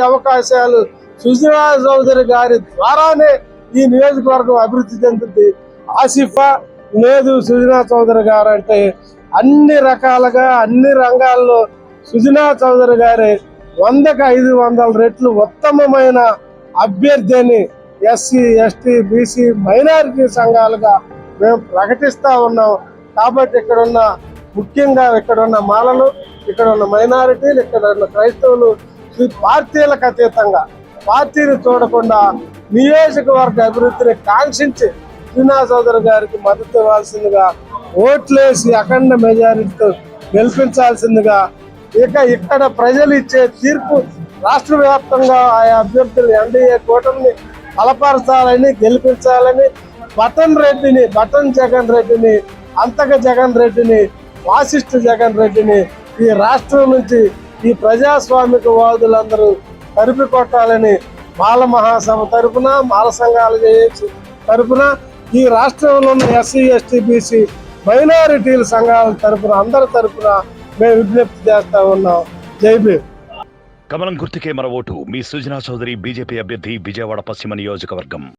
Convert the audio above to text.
అవకాశాలు సుజనా చౌదరి గారి ద్వారానే ఈ నియోజకవర్గం అభివృద్ధి చెందుతుంది. ఆసిఫా లేదు సుజనా చౌదరి గారు అంటే అన్ని రకాలుగా అన్ని రంగాల్లో సుజనా చౌదరి గారి 100కి 500 రెట్లు ఉత్తమమైన అభ్యర్థి అని ఎస్సీ ఎస్టీ బీసీ మైనారిటీ సంఘాలుగా మేము ప్రకటిస్తా ఉన్నాం. కాబట్టి ముఖ్యంగా ఇక్కడ ఉన్న మాలలు, ఇక్కడ ఉన్న మైనారిటీలు, ఇక్కడ ఉన్న క్రైస్తవులు ఈ పార్టీలకు అతీతంగా పార్టీని చూడకుండా నియోజకవర్గ అభివృద్ధిని కాంక్షించి సుజనా చౌదరి గారికి మద్దతు ఇవ్వాల్సిందిగా, ఓట్లేసి అఖండ మెజారిటీతో గెలిపించాల్సిందిగా, ఇక్కడ ప్రజలు ఇచ్చే తీర్పు రాష్ట్ర వ్యాప్తంగా ఆయా అభ్యర్థులు ఎన్డీఏ కూటమిని బలపరచాలని, గెలిపించాలని, బటన్ జగన్ రెడ్డిని, అంతక జగన్ రెడ్డిని, వాసిష్ఠ జగన్ రెడ్డిని ఈ రాష్ట్రం నుంచి ఈ ప్రజాస్వామిక వాదులందరూ తరిపి కొట్టాలని మాల మహాసభ తరపున, మాల సంఘాలు తరపున, ఈ రాష్ట్రంలో ఉన్న ఎస్సీ ఎస్టీ బీసీ మైనారిటీల సంఘాల తరపున, అందరి తరపున మేము విజ్ఞప్తి చేస్తా ఉన్నాం. జై భీమ్. కమలం గుర్తుకే మన ఓటు. మీ సుజనా చౌదరి, బీజేపీ అభ్యర్థి, విజయవాడ పశ్చిమ నియోజకవర్గం.